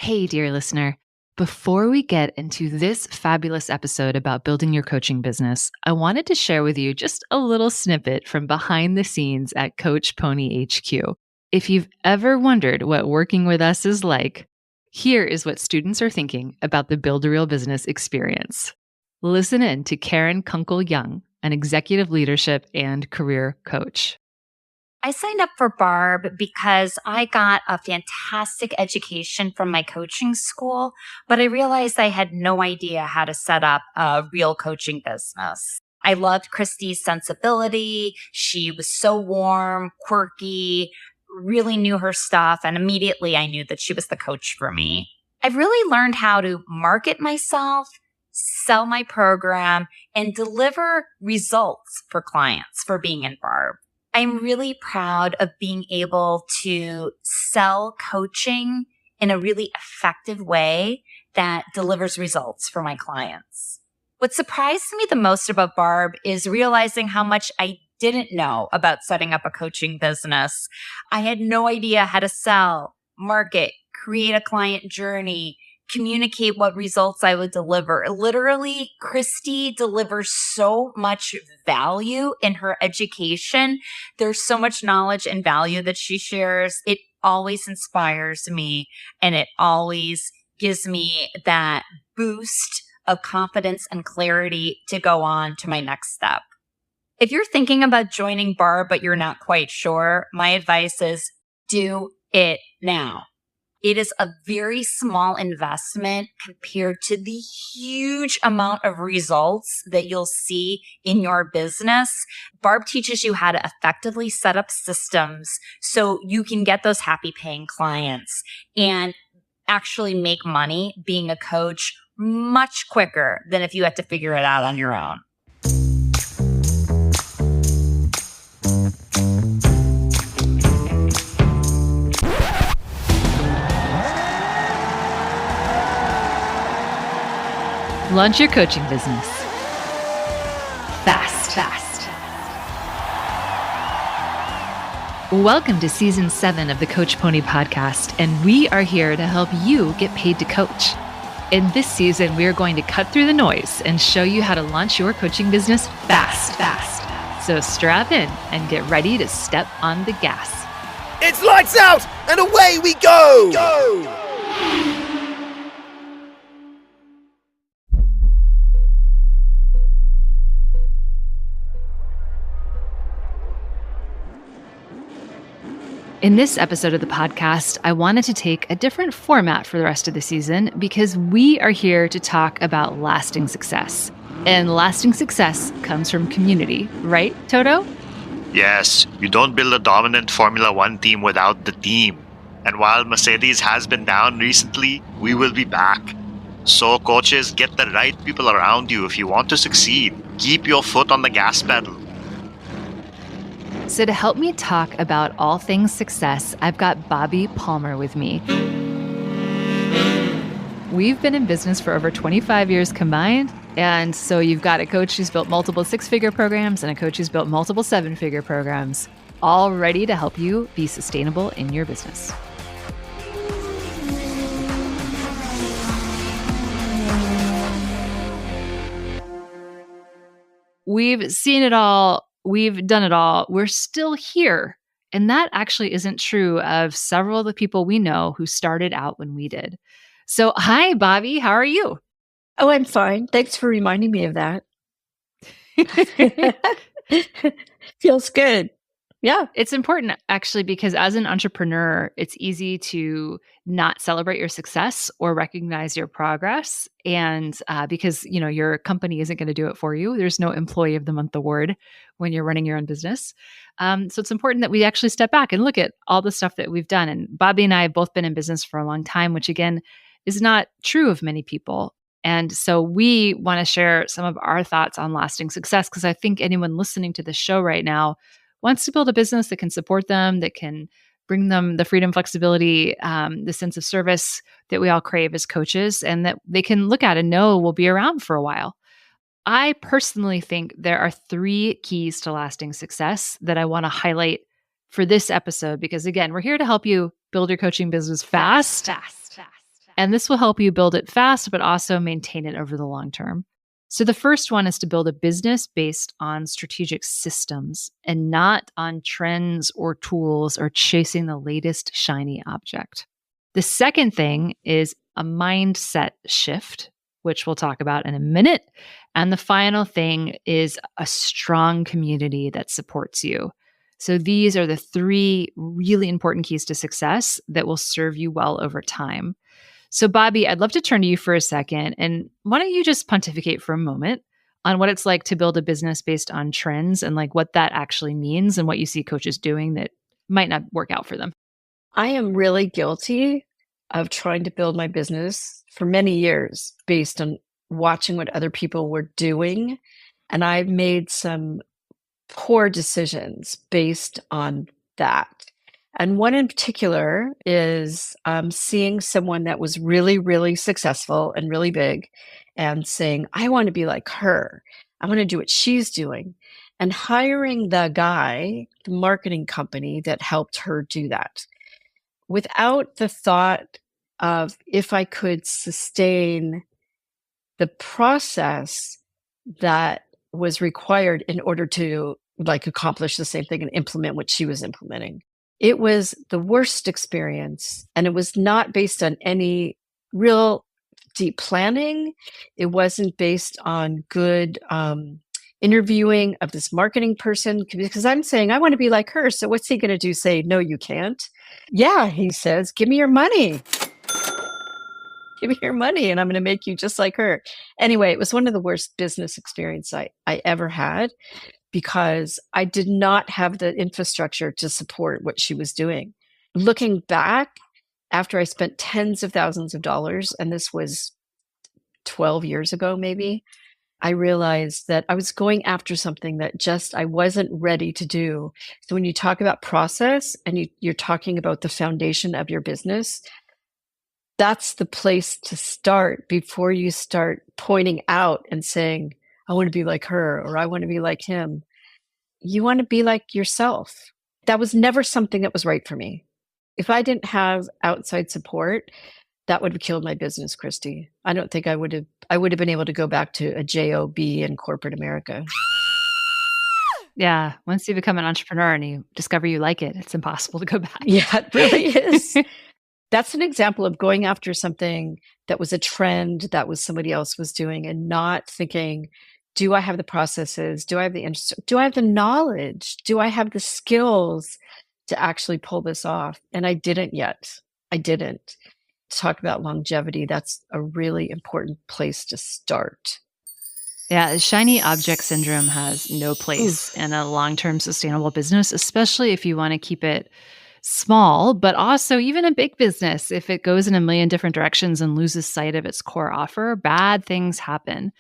Hey, dear listener. Before we get into this fabulous episode about building your coaching business, I wanted to share with you just a little snippet from behind the scenes at Coach Pony HQ. If you've ever wondered what working with us is like, here is what students are thinking about the Build a Real Business experience. Listen in to Karen Kunkel-Young, an executive leadership and career coach. I signed up for Barb because I got a fantastic education from my coaching school, but I realized I had no idea how to set up a real coaching business. I loved Christy's sensibility. She was so warm, quirky, really knew her stuff, and immediately I knew that she was the coach for me. I've really learned how to market myself, sell my program, and deliver results for clients for being in Barb. I'm really proud of being able to sell coaching in a really effective way that delivers results for my clients. What surprised me the most about Barb is realizing how much I didn't know about setting up a coaching business. I had no idea how to sell, market, create a client journey, communicate what results I would deliver. Literally, Christy delivers so much value in her education. There's so much knowledge and value that she shares. It always inspires me, and it always gives me that boost of confidence and clarity to go on to my next step. If you're thinking about joining Barb, but you're not quite sure, my advice is do it now. It is a very small investment compared to the huge amount of results that you'll see in your business. Barb teaches you how to effectively set up systems so you can get those happy paying clients and actually make money being a coach much quicker than if you had to figure it out on your own. Launch your coaching business fast. Welcome to Season 7 of the Coach Pony podcast, and we are here to help you get paid to coach. In this season, we are going to cut through the noise and show you how to launch your coaching business fast. So strap in and get ready to step on the gas. It's lights out and away we go! In this episode of the podcast, I wanted to take a different format for the rest of the season because we are here to talk about lasting success. And lasting success comes from community, right, Toto? Yes, you don't build a dominant Formula One team without the team. And while Mercedes has been down recently, we will be back. So coaches, get the right people around you if you want to succeed. Keep your foot on the gas pedal. So to help me talk about all things success, I've got Bobbi Palmer with me. We've been in business for over 25 years combined. And so you've got a coach who's built multiple six-figure programs and a coach who's built multiple seven-figure programs, all ready to help you be sustainable in your business. We've seen it all. We've done it all. We're still here. And that actually isn't true of several of the people we know who started out when we did. So, hi, Bobbi. How are you? Oh, I'm fine. Thanks for reminding me of that. Feels good. Yeah. It's important actually because as an entrepreneur, it's easy to not celebrate your success or recognize your progress. And because, your company isn't going to do it for you. There's no employee of the month award when you're running your own business. So it's important that we actually step back and look at all the stuff that we've done. And Bobbi and I have both been in business for a long time, which again, is not true of many people. And so we want to share some of our thoughts on lasting success because I think anyone listening to this show right now wants to build a business that can support them, that can bring them the freedom, flexibility, the sense of service that we all crave as coaches, and that they can look at and know will be around for a while. I personally think there are 3 keys to lasting success that I want to highlight for this episode, because again, we're here to help you build your coaching business fast. And this will help you build it fast, but also maintain it over the long term. So the first one is to build a business based on strategic systems and not on trends or tools or chasing the latest shiny object. The second thing is a mindset shift, which we'll talk about in a minute. And the final thing is a strong community that supports you. So these are the three really important keys to success that will serve you well over time. So, Bobbi, I'd love to turn to you for a second. And why don't you just pontificate for a moment on what it's like to build a business based on trends and like what that actually means and what you see coaches doing that might not work out for them? I am really guilty of trying to build my business for many years based on watching what other people were doing. And I've made some poor decisions based on that. And one in particular is seeing someone that was really, really successful and really big and saying, I want to be like her. I want to do what she's doing. And hiring the guy, the marketing company that helped her do that without the thought of if I could sustain the process that was required in order to like accomplish the same thing and implement what she was implementing. It was the worst experience, and it was not based on any real deep planning. It wasn't based on good interviewing of this marketing person, because I'm saying, I want to be like her. So what's he going to do? Say, no, you can't. Yeah, he says, give me your money. Give me your money and I'm going to make you just like her. Anyway, it was one of the worst business experiences I ever had, because I did not have the infrastructure to support what she was doing. Looking back, after I spent tens of thousands of dollars, and this was 12 years ago maybe, I realized that I was going after something that just I wasn't ready to do. So when you talk about process and you're talking about the foundation of your business, that's the place to start before you start pointing out and saying, I want to be like her, or I want to be like him. You want to be like yourself. That was never something that was right for me. If I didn't have outside support, that would have killed my business, Christy. I don't think I would have been able to go back to a job in corporate America. Yeah. Once you become an entrepreneur and you discover you like it, it's impossible to go back. Yeah, it really is. That's an example of going after something that was a trend that was somebody else was doing and not thinking, do I have the processes? Do I have the interest? Do I have the knowledge? Do I have the skills to actually pull this off? And I didn't yet. I didn't. Talk about longevity. That's a really important place to start. Yeah, shiny object syndrome has no place in a long-term sustainable business, especially if you want to keep it small, but also even a big business. If it goes in a million different directions and loses sight of its core offer, bad things happen.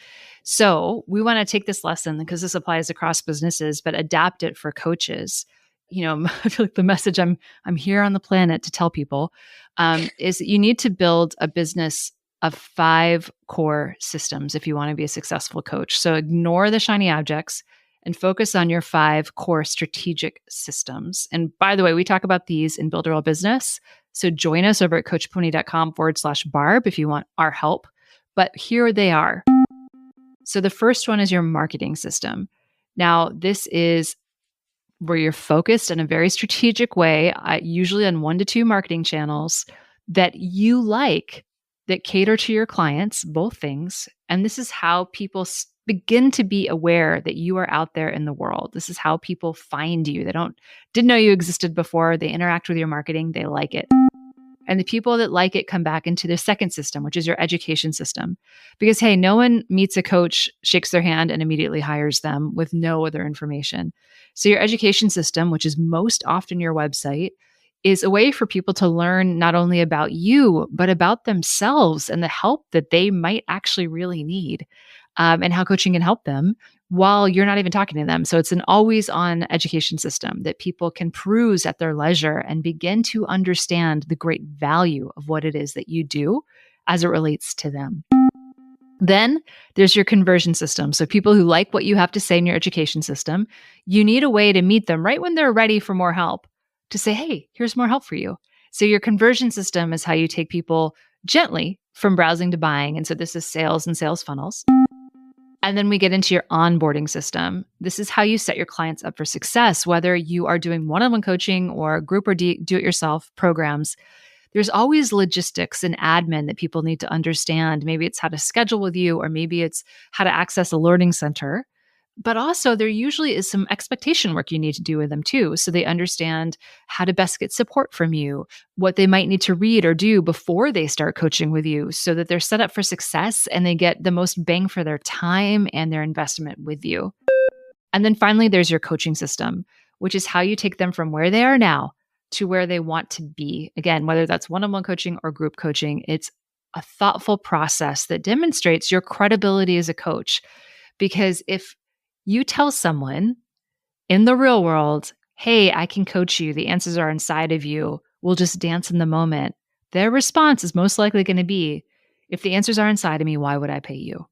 So we want to take this lesson, because this applies across businesses, but adapt it for coaches. You know, I feel like the message I'm here on the planet to tell people is that you need to build a business of 5 core systems if you want to be a successful coach. So ignore the shiny objects and focus on your 5 core strategic systems. And by the way, we talk about these in Build a Real Business. So join us over at coachpony.com/Barb if you want our help. But here they are. So the first one is your marketing system. Now, this is where you're focused in a very strategic way, usually on 1 to 2 marketing channels that you like, that cater to your clients, both things. And this is how people begin to be aware that you are out there in the world. This is how people find you. They didn't know you existed before. They interact with your marketing. They like it. And the people that like it come back into the second system, which is your education system. Because, hey, no one meets a coach, shakes their hand, and immediately hires them with no other information. So your education system, which is most often your website, is a way for people to learn not only about you, but about themselves and the help that they might actually really need, and how coaching can help them while you're not even talking to them. So it's an always on education system that people can peruse at their leisure and begin to understand the great value of what it is that you do as it relates to them. Then there's your conversion system. So people who like what you have to say in your education system, you need a way to meet them right when they're ready for more help, to say, hey, here's more help for you. So your conversion system is how you take people gently from browsing to buying. And so this is sales and sales funnels. And then we get into your onboarding system. This is how you set your clients up for success, whether you are doing one-on-one coaching or group or do-it-yourself programs. There's always logistics and admin that people need to understand. Maybe it's how to schedule with you, or maybe it's how to access a learning center. But also, there usually is some expectation work you need to do with them too. So they understand how to best get support from you, what they might need to read or do before they start coaching with you so that they're set up for success and they get the most bang for their time and their investment with you. And then finally, there's your coaching system, which is how you take them from where they are now to where they want to be. Again, whether that's one-on-one coaching or group coaching, it's a thoughtful process that demonstrates your credibility as a coach. Because if you tell someone in the real world, hey, I can coach you, the answers are inside of you, we'll just dance in the moment, their response is most likely going to be, if the answers are inside of me, why would I pay you?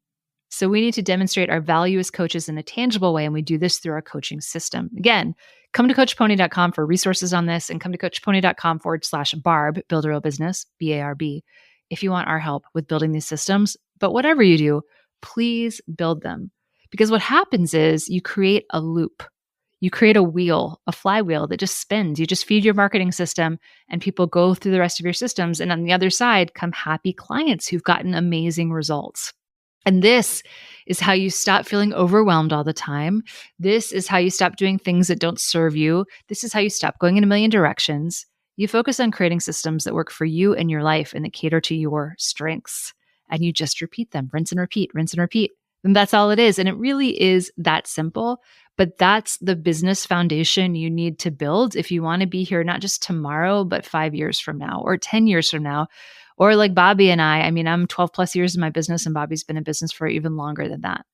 So we need to demonstrate our value as coaches in a tangible way, and we do this through our coaching system. Again, come to coachpony.com for resources on this, and come to coachpony.com/Barb, build a real business, BARB, if you want our help with building these systems. But whatever you do, please build them. Because what happens is you create a loop. You create a wheel, a flywheel that just spins. You just feed your marketing system and people go through the rest of your systems. And on the other side come happy clients who've gotten amazing results. And this is how you stop feeling overwhelmed all the time. This is how you stop doing things that don't serve you. This is how you stop going in a million directions. You focus on creating systems that work for you and your life and that cater to your strengths. And you just repeat them, rinse and repeat, rinse and repeat. And that's all it is. And it really is that simple. But that's the business foundation you need to build if you want to be here, not just tomorrow, but 5 years from now or 10 years from now. Or like Bobbi and I mean, I'm 12 plus years in my business and Bobbi's been in business for even longer than that.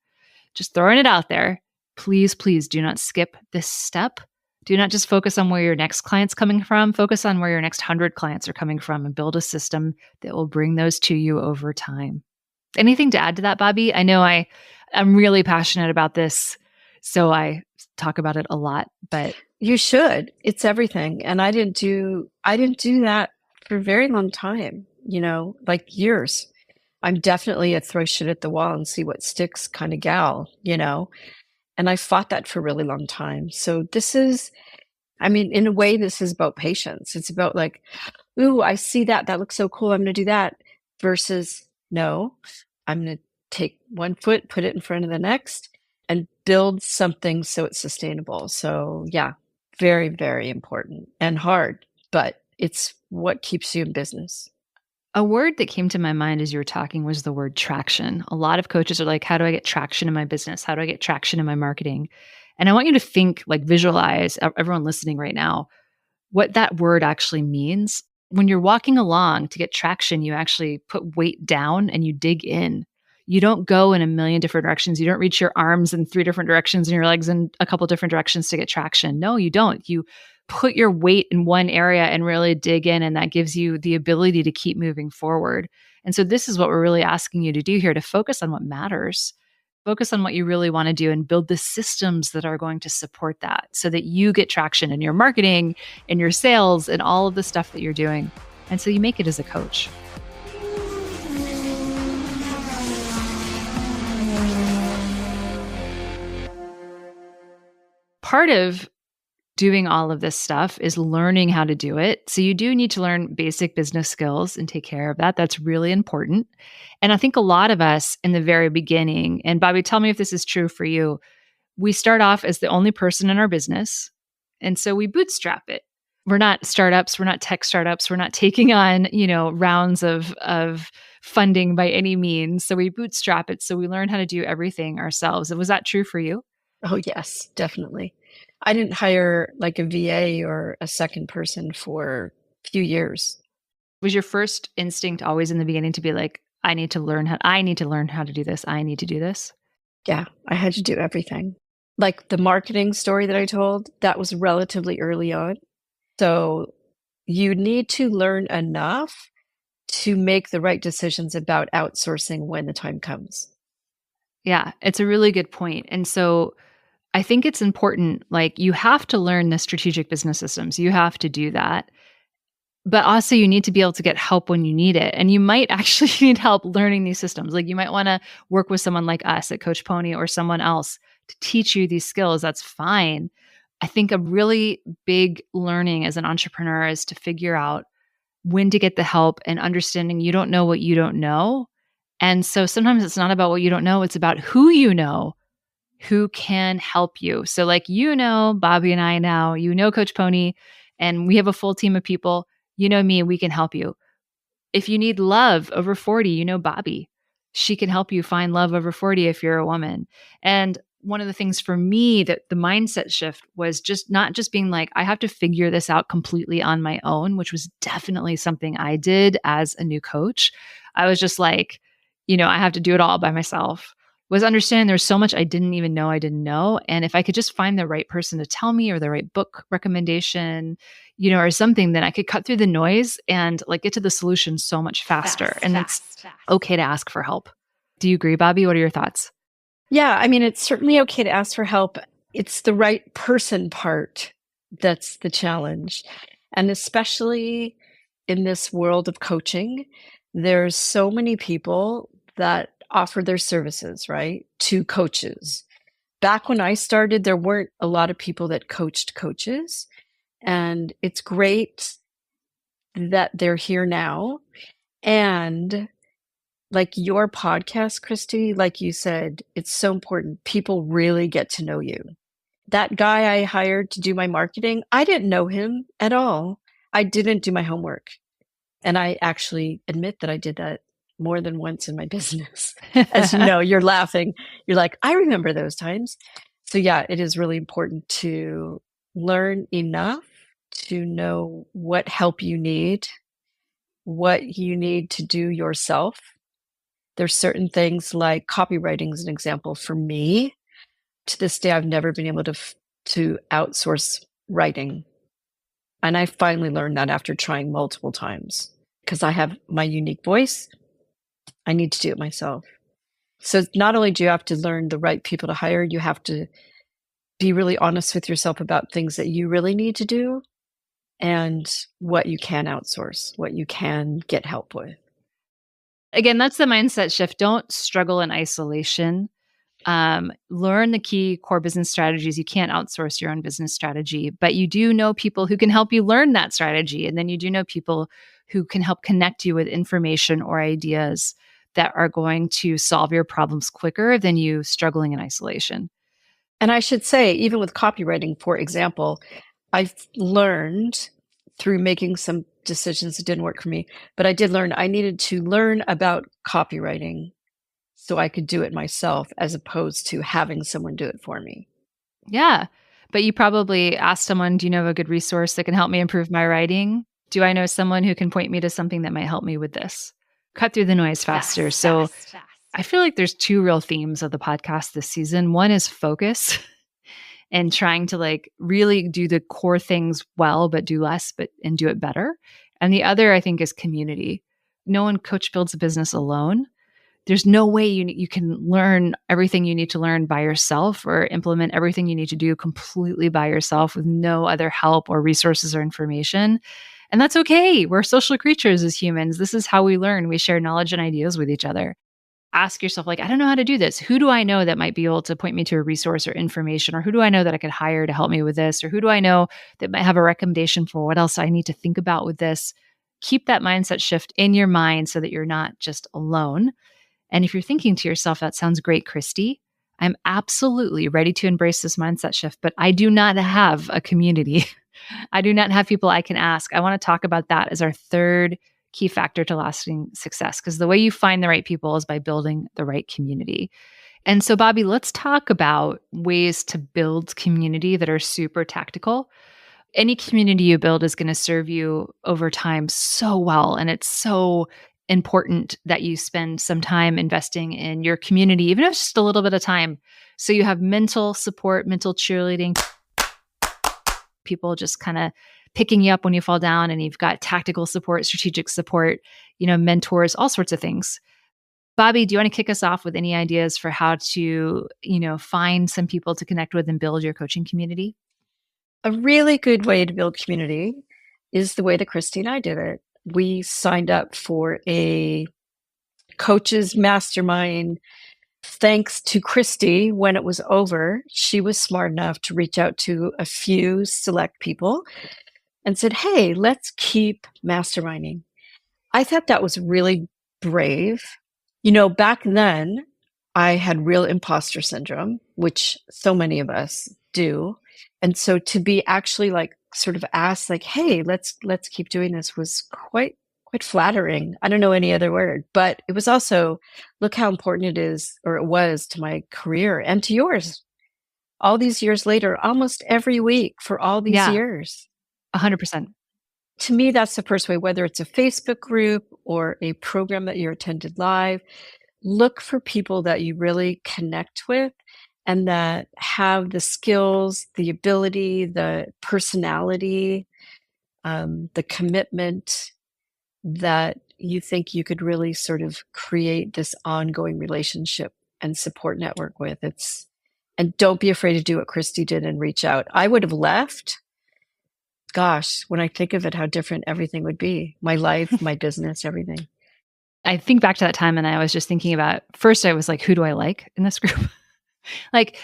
Just throwing it out there. Please, please do not skip this step. Do not just focus on where your next client's coming from. Focus on where your next 100 clients are coming from and build a system that will bring those to you over time. Anything to add to that, Bobbi? I know I'm really passionate about this, so I talk about it a lot, but you should. It's everything. And I didn't do that for a very long time, like years. I'm definitely a throw shit at the wall and see what sticks kind of gal, and I fought that for a really long time. So this is, in a way, this is about patience. It's about like, ooh, I see that. That looks so cool. I'm going to do that versus no, I'm going to take one foot, put it in front of the next and build something so it's sustainable. So yeah, very, very important and hard, but it's what keeps you in business. A word that came to my mind as you were talking was the word traction. A lot of coaches are like, how do I get traction in my business? How do I get traction in my marketing? And I want you to think, like visualize, everyone listening right now, what that word actually means. When you're walking along to get traction, you actually put weight down and you dig in. You don't go in a million different directions. You don't reach your arms in 3 different directions and your legs in a couple different directions to get traction. No, you don't. You put your weight in one area and really dig in, and that gives you the ability to keep moving forward. And so this is what we're really asking you to do here, to focus on what matters. Focus on what you really want to do and build the systems that are going to support that so that you get traction in your marketing, in your sales, and all of the stuff that you're doing. And so you make it as a coach. Part of doing all of this stuff is learning how to do it. So you do need to learn basic business skills and take care of that. That's really important. And I think a lot of us in the very beginning, and Bobbi, tell me if this is true for you, we start off as the only person in our business. And so we bootstrap it. We're not startups. We're not tech startups. We're not taking on, rounds of funding by any means. So we bootstrap it. So we learn how to do everything ourselves. Was that true for you? Oh, yes, definitely. I didn't hire like a VA or a second person for a few years. Was your first instinct always in the beginning to be like, I need to learn how to do this. I need to do this? Yeah, I had to do everything. Like the marketing story that I told, that was relatively early on. So you need to learn enough to make the right decisions about outsourcing when the time comes. Yeah, it's a really good point. And so I think it's important, like you have to learn the strategic business systems. You have to do that. But also you need to be able to get help when you need it. And you might actually need help learning these systems. Like you might want to work with someone like us at Coach Pony or someone else to teach you these skills. That's fine. I think a really big learning as an entrepreneur is to figure out when to get the help and understanding you don't know what you don't know. And so sometimes it's not about what you don't know, it's about who you know who can help you. So like, Bobbi and I now, Coach Pony, and we have a full team of people. Me, we can help you. If you need love over 40, Bobbi. She can help you find love over 40 if you're a woman. And one of the things for me that the mindset shift was just not just being like, I have to figure this out completely on my own, which was definitely something I did as a new coach. I was just like, I have to do it all by myself. Was understanding there's so much I didn't even know I didn't know. And if I could just find the right person to tell me or the right book recommendation, or something, then I could cut through the noise and like get to the solution so much faster. It's okay to ask for help. Do you agree, Bobbi? What are your thoughts? Yeah, I mean, it's certainly okay to ask for help. It's the right person part that's the challenge. And especially in this world of coaching, there's so many people that offer their services, right, to coaches. Back when I started, there weren't a lot of people that coached coaches. And it's great that they're here now. And like your podcast, Christy, like you said, it's so important. People really get to know you. That guy I hired to do my marketing, I didn't know him at all. I didn't do my homework. And I actually admit that I did that more than once in my business. As you know, you're laughing. You're like, I remember those times. So yeah, it is really important to learn enough to know what help you need, what you need to do yourself. There's certain things like copywriting is an example for me. To this day, I've never been able to outsource writing. And I finally learned that after trying multiple times because I have my unique voice. I need to do it myself. So not only do you have to learn the right people to hire, you have to be really honest with yourself about things that you really need to do and what you can outsource, what you can get help with. Again, that's the mindset shift. Don't struggle in isolation. Learn the key core business strategies. You can't outsource your own business strategy, but you do know people who can help you learn that strategy. And then you do know people who can help connect you with information or ideas that are going to solve your problems quicker than you struggling in isolation. And I should say, even with copywriting, for example, I've learned through making some decisions that didn't work for me, but I did learn I needed to learn about copywriting so I could do it myself as opposed to having someone do it for me. Yeah. But you probably asked someone, do you know a good resource that can help me improve my writing? Do I know someone who can point me to something that might help me with this? Cut through the noise faster. So I feel like there's two real themes of the podcast this season. One is focus and trying to like really do the core things well, but do less, and do it better. And the other, I think, is community. No one coach builds a business alone. There's no way you can learn everything you need to learn by yourself or implement everything you need to do completely by yourself with no other help or resources or information. And that's okay. We're social creatures as humans. This is how we learn. We share knowledge and ideas with each other. Ask yourself, like, I don't know how to do this. Who do I know that might be able to point me to a resource or information? Or who do I know that I could hire to help me with this? Or who do I know that might have a recommendation for what else I need to think about with this? Keep that mindset shift in your mind so that you're not just alone. And if you're thinking to yourself, that sounds great, Christy, I'm absolutely ready to embrace this mindset shift, but I do not have a community. I do not have people I can ask. I want to talk about that as our third key factor to lasting success, because the way you find the right people is by building the right community. And so, Bobbi, let's talk about ways to build community that are super tactical. Any community you build is going to serve you over time so well, and it's so important that you spend some time investing in your community, even if it's just a little bit of time. So you have mental support, mental cheerleading, people just kind of picking you up when you fall down, and you've got tactical support, strategic support, mentors, all sorts of things. Bobbi, do you want to kick us off with any ideas for how to, find some people to connect with and build your coaching community? A really good way to build community is the way that Christy and I did it. We signed up for a coaches mastermind. Thanks to Christy, when it was over, she was smart enough to reach out to a few select people and said, hey, let's keep masterminding. I thought that was really brave. Back then, I had real imposter syndrome, which so many of us do. And so to be actually sort of asked hey, let's keep doing this was quite flattering. I don't know any other word, but it was also, look how important it is, or it was, to my career and to yours. All these years later, almost every week for all these years. 100%. To me, that's the first way, whether it's a Facebook group or a program that you're attended live. Look for people that you really connect with and that have the skills, the ability, the personality, the commitment that you think you could really sort of create this ongoing relationship and support network with. And don't be afraid to do what Christy did and reach out. I would have left. Gosh, when I think of it, how different everything would be. My life, my business, everything. I think back to that time and I was just thinking about, first I was like, who do I like in this group?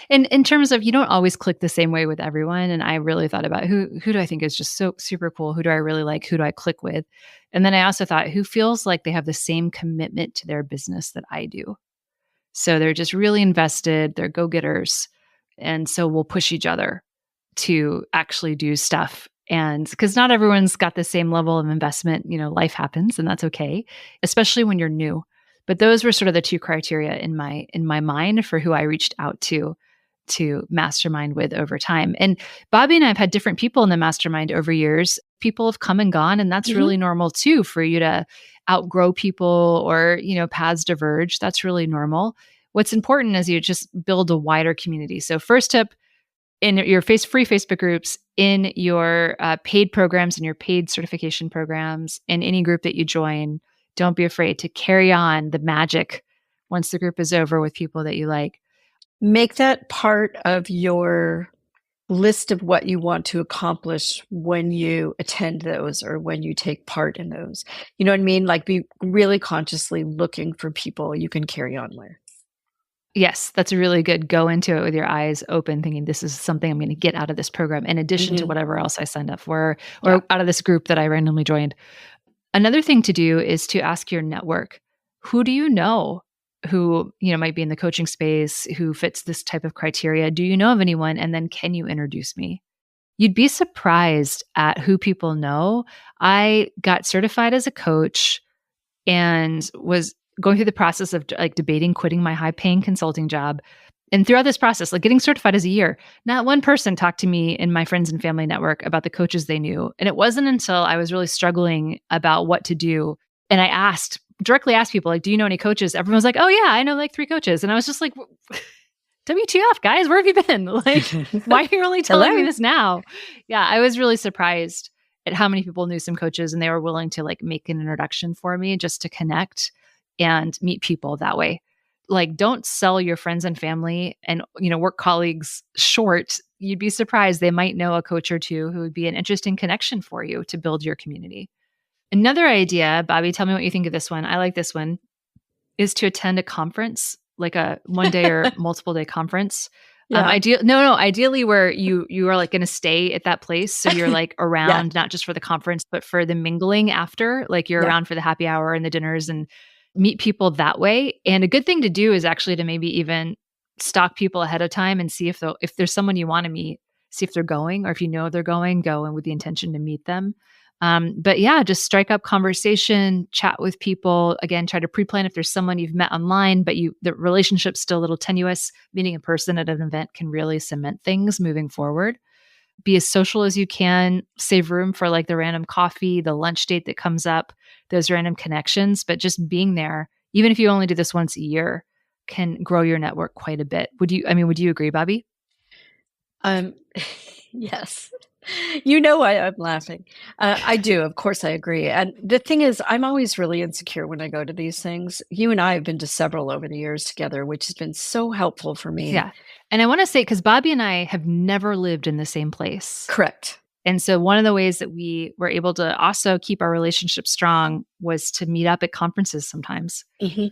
in terms of, you don't always click the same way with everyone. And I really thought about who do I think is just so super cool? Who do I really like? Who do I click with? And then I also thought, who feels like they have the same commitment to their business that I do? So they're just really invested, they're go-getters. And so we'll push each other to actually do stuff. And because not everyone's got the same level of investment, life happens and that's okay, especially when you're new. But those were sort of the two criteria in my mind for who I reached out to mastermind with over time. And Bobbi and I have had different people in the mastermind over years. People have come and gone, and that's really normal too, for you to outgrow people or, paths diverge. That's really normal. What's important is you just build a wider community. So first tip, in your free Facebook groups, in your paid programs, in your paid certification programs, in any group that you join, don't be afraid to carry on the magic once the group is over with people that you like. Make that part of your list of what you want to accomplish when you attend those or when you take part in those. You know what I mean? Be really consciously looking for people you can carry on with. Yes, that's a really good. Go into it with your eyes open, thinking this is something I'm going to get out of this program in addition to whatever else I signed up for or out of this group that I randomly joined. Another thing to do is to ask your network, who do you know who, might be in the coaching space, who fits this type of criteria? Do you know of anyone? And then can you introduce me? You'd be surprised at who people know. I got certified as a coach and was going through the process of debating quitting my high-paying consulting job. And throughout this process, getting certified as a year, not one person talked to me in my friends and family network about the coaches they knew. And it wasn't until I was really struggling about what to do. And I directly asked people, do you know any coaches? Everyone was like, oh yeah, I know 3 coaches. And I was just like, WTF, guys, where have you been? Why are you only telling me this now? Yeah, I was really surprised at how many people knew some coaches and they were willing to make an introduction for me just to connect and meet people that way. Don't sell your friends and family and, work colleagues short. You'd be surprised. They might know a coach or two who would be an interesting connection for you to build your community. Another idea, Bobbi, tell me what you think of this one. I like this one, is to attend a conference, like a one day or multiple day conference. Yeah. Ideally where you are going to stay at that place. So you're around, not just for the conference, but for the mingling after, you're around for the happy hour and the dinners and meet people that way. And a good thing to do is actually to maybe even stalk people ahead of time and see if there's someone you want to meet, see if they're going, or if you know they're going, go in with the intention to meet them. But yeah, just strike up conversation, chat with people. Again, try to pre-plan if there's someone you've met online, but the relationship's still a little tenuous. Meeting in person at an event can really cement things moving forward. Be as social as you can, save room for the random coffee, the lunch date that comes up, those random connections, but just being there, even if you only do this once a year, can grow your network quite a bit. Would you agree, Bobbi? Yes. You know why I'm laughing. I do. Of course, I agree. And the thing is, I'm always really insecure when I go to these things. You and I have been to several over the years together, which has been so helpful for me. Yeah. And I want to say, because Bobbi and I have never lived in the same place. Correct. And so one of the ways that we were able to also keep our relationship strong was to meet up at conferences sometimes. Mhm.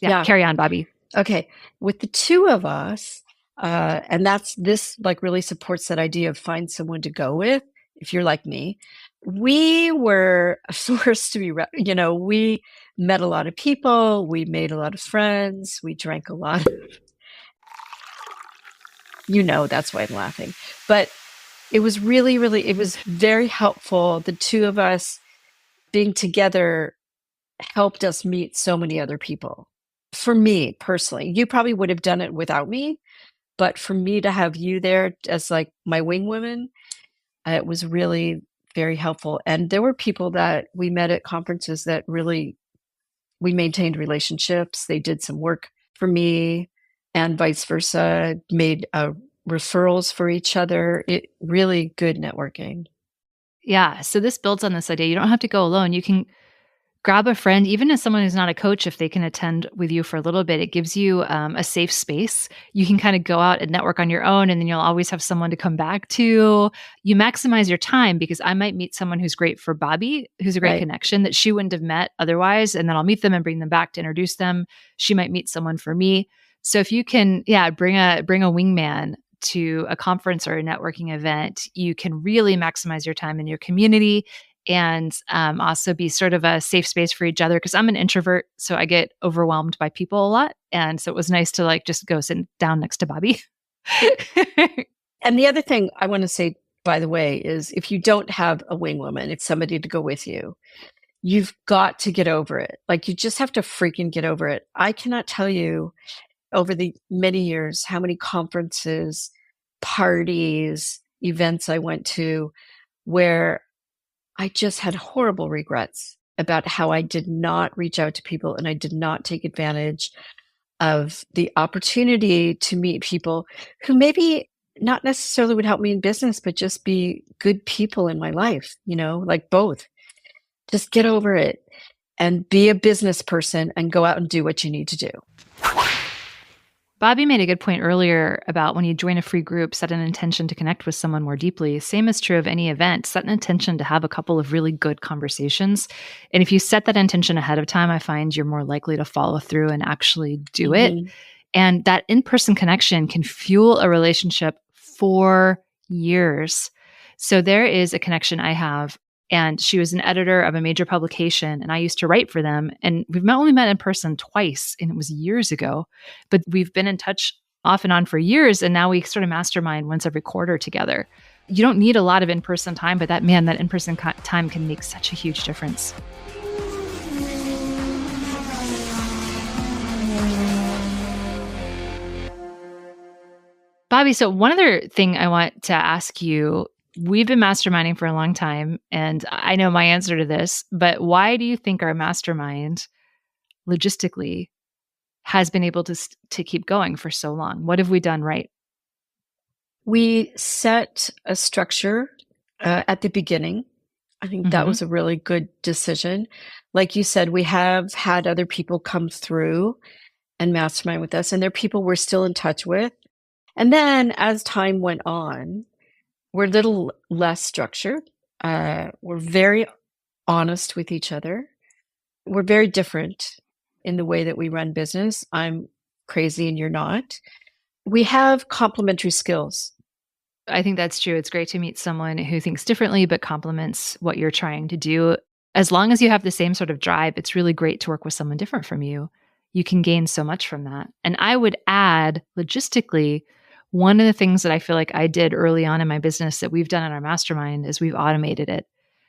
Yeah. Yeah. Carry on, Bobbi. Okay. With the two of us, and this like really supports that idea of find someone to go with. If you're like me, we were forced to be, we met a lot of people, we made a lot of friends, we drank a lot. That's why I'm laughing. But it was really, really, it was very helpful. The two of us being together helped us meet so many other people. For me personally, you probably would have done it without me, but for me to have you there as like my wing woman, it was really very helpful. And there were people that we met at conferences that really, we maintained relationships. They did some work for me and vice versa, made referrals for each other. It really good networking. Yeah. So this builds on this idea. You don't have to go alone. You can grab a friend, even as someone who's not a coach, if they can attend with you for a little bit. It gives you a safe space. You can kind of go out and network on your own, and then you'll always have someone to come back to. You maximize your time because I might meet someone who's great for Bobbi, who's a great Right. connection that she wouldn't have met otherwise, and then I'll meet them and bring them back to introduce them. She might meet someone for me. So if you can, bring a wingman to a conference or a networking event, you can really maximize your time in your community and also be sort of a safe space for each other. Because I'm an introvert, so I get overwhelmed by people a lot. And so it was nice to like just go sit down next to Bobbi. And the other thing I want to say, by the way, is if you don't have a wing woman, it's somebody to go with you. You've got to get over it. Like you just have to freaking get over it. I cannot tell you over the many years how many conferences, parties, events I went to where I just had horrible regrets about how I did not reach out to people and I did not take advantage of the opportunity to meet people who maybe not necessarily would help me in business, but just be good people in my life, like both. Just get over it and be a business person and go out and do what you need to do. Bobbi made a good point earlier about when you join a free group, set an intention to connect with someone more deeply. Same is true of any event. Set an intention to have a couple of really good conversations. And if you set that intention ahead of time, I find you're more likely to follow through and actually do it. And that in-person connection can fuel a relationship for years. So there is a connection I have, and she was an editor of a major publication, and I used to write for them. And we've only met in person twice, and it was years ago. But we've been in touch off and on for years, and now we sort of mastermind once every quarter together. You don't need a lot of in-person time, but that in-person time can make such a huge difference. Bobbi, so one other thing I want to ask you, we've been masterminding for a long time, and I know my answer to this, but why do you think our mastermind logistically has been able to keep going for so long? What have we done right? We set a structure at the beginning. I think that was a really good decision. Like you said, we have had other people come through and mastermind with us, and they're people we're still in touch with. And then as time went on, we're a little less structured. We're very honest with each other. We're very different in the way that we run business. I'm crazy and you're not. We have complementary skills. I think that's true. It's great to meet someone who thinks differently but complements what you're trying to do. As long as you have the same sort of drive, it's really great to work with someone different from you. You can gain so much from that. And I would add, logistically, one of the things that I feel like I did early on in my business that we've done in our mastermind is we've automated it.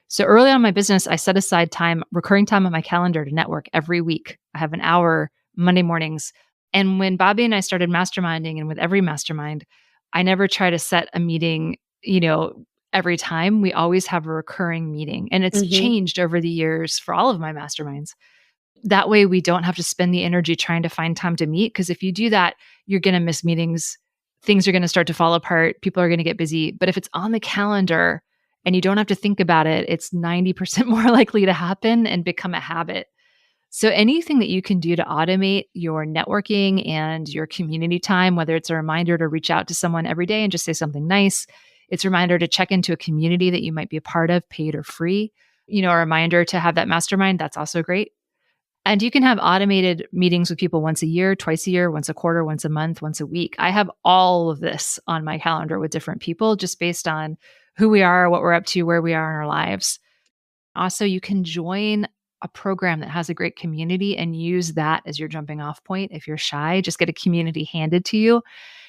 So early on in my business, I set aside time, recurring time on my calendar to network every week. I have an hour Monday mornings. And when Bobbi and I started masterminding, and with every mastermind, I never try to set a meeting, every time. We always have a recurring meeting. And it's changed over the years for all of my masterminds. That way we don't have to spend the energy trying to find time to meet. Because if you do that, you're going to miss meetings. Things are going to start to fall apart. People are going to get busy. But if it's on the calendar and you don't have to think about it, it's 90% more likely to happen and become a habit. So anything that you can do to automate your networking and your community time, whether it's a reminder to reach out to someone every day and just say something nice, It's a reminder to check into a community that you might be a part of, paid or free. A reminder to have that mastermind. That's also great. And you can have automated meetings with people once a year, twice a year, once a quarter, once a month, once a week. I have all of this on my calendar with different people just based on who we are, what we're up to, where we are in our lives. Also, you can join a program that has a great community and use that as your jumping off point. If you're shy, just get a community handed to you.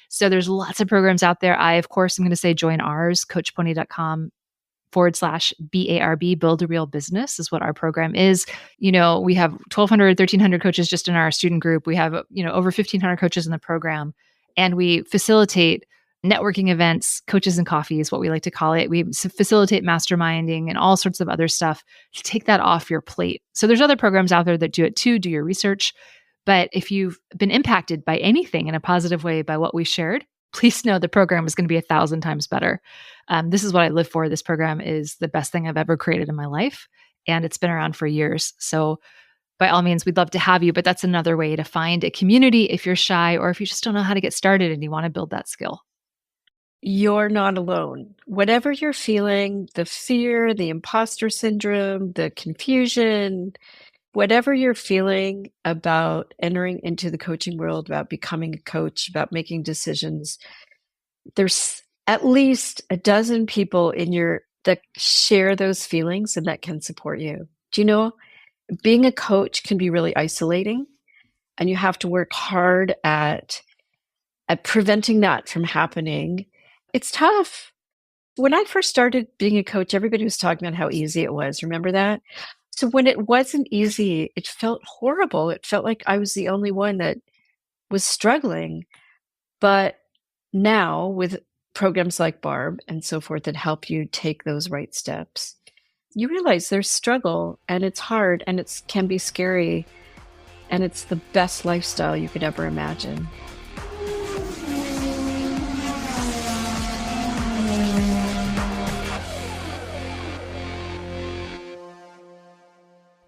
So there's lots of programs out there. I, of course, am going to say join ours, coachpony.com/BARB, Build a Real Business is what our program is. We have 1,200, 1,300 coaches just in our student group. We have, over 1,500 coaches in the program, and we facilitate networking events, coaches and coffee is what we like to call it. We facilitate masterminding and all sorts of other stuff to take that off your plate. So there's other programs out there that do it too. Do your research. But if you've been impacted by anything in a positive way by what we shared, please know the program is going to be 1,000 times better. This is what I live for. This program is the best thing I've ever created in my life, and it's been around for years. So by all means, we'd love to have you, but that's another way to find a community if you're shy or if you just don't know how to get started and you want to build that skill. You're not alone. Whatever you're feeling, the fear, the imposter syndrome, the confusion, whatever you're feeling about entering into the coaching world, about becoming a coach, about making decisions, there's at least a dozen people that share those feelings and that can support you. Do you know, being a coach can be really isolating, and you have to work hard at preventing that from happening. It's tough. When I first started being a coach, everybody was talking about how easy it was. Remember that? So when it wasn't easy, it felt horrible. It felt like I was the only one that was struggling. But now with programs like Barb and so forth that help you take those right steps, you realize there's struggle and it's hard and it can be scary, and it's the best lifestyle you could ever imagine.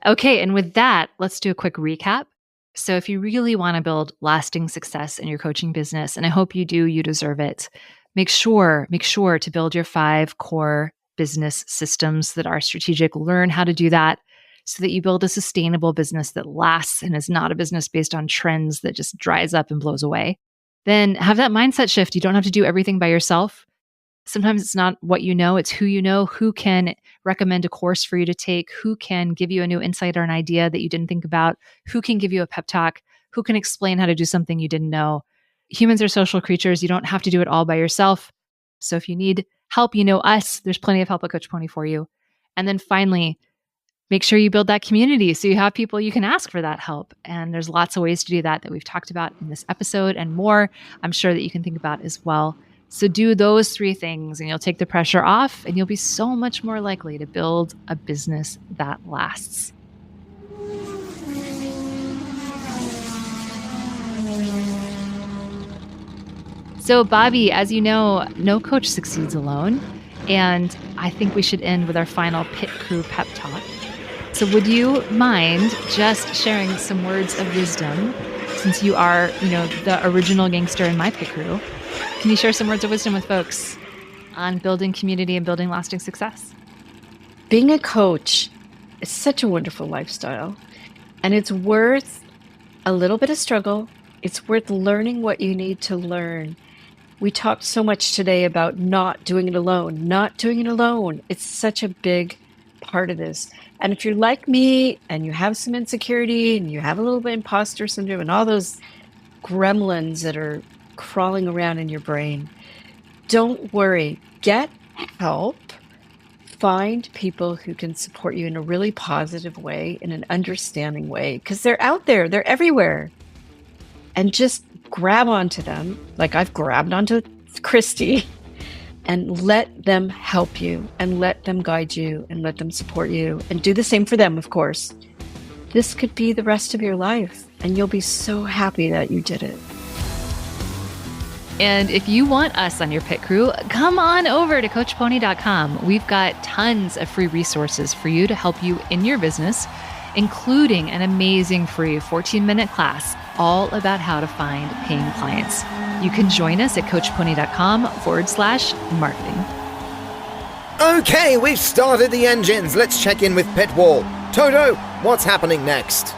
Okay, and with that, let's do a quick recap. So if you really want to build lasting success in your coaching business, and I hope you do, you deserve it, make sure to build your 5 core business systems that are strategic. Learn how to do that so that you build a sustainable business that lasts and is not a business based on trends that just dries up and blows away. Then have that mindset shift. You don't have to do everything by yourself. Sometimes it's not what you know, it's who you know, who can recommend a course for you to take, who can give you a new insight or an idea that you didn't think about, who can give you a pep talk, who can explain how to do something you didn't know. Humans are social creatures. You don't have to do it all by yourself. So if you need help, you know us. There's plenty of help at Coach Pony for you. And then finally, make sure you build that community so you have people you can ask for that help. And there's lots of ways to do that we've talked about in this episode and more, I'm sure that you can think about as well. So do those 3 things and you'll take the pressure off, and you'll be so much more likely to build a business that lasts. So Bobbi, as you know, no coach succeeds alone. And I think we should end with our final Pit Crew pep talk. So would you mind just sharing some words of wisdom, since you are, the original gangster in my Pit Crew? Can you share some words of wisdom with folks on building community and building lasting success? Being a coach is such a wonderful lifestyle, and it's worth a little bit of struggle. It's worth learning what you need to learn. We talked so much today about not doing it alone. It's such a big part of this. And if you're like me and you have some insecurity and you have a little bit of imposter syndrome and all those gremlins that are crawling around in your brain, don't worry. Get help. Find people who can support you in a really positive way, in an understanding way, because they're out there. They're everywhere. And just grab onto them, like I've grabbed onto Christy, and let them help you and let them guide you and let them support you, and do the same for them, of course. This could be the rest of your life, and you'll be so happy that you did it. And if you want us on your Pit Crew, come on over to CoachPony.com. We've got tons of free resources for you to help you in your business, including an amazing free 14-minute class all about how to find paying clients. You can join us at CoachPony.com/marketing. Okay, we've started the engines. Let's check in with Pit Wall. Toto, what's happening next?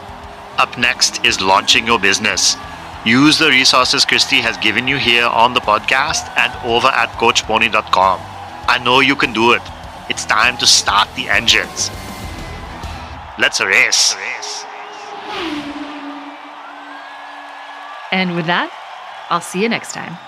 Up next is launching your business. Use the resources Christy has given you here on the podcast and over at coachpony.com. I know you can do it. It's time to start the engines. Let's race. And with that, I'll see you next time.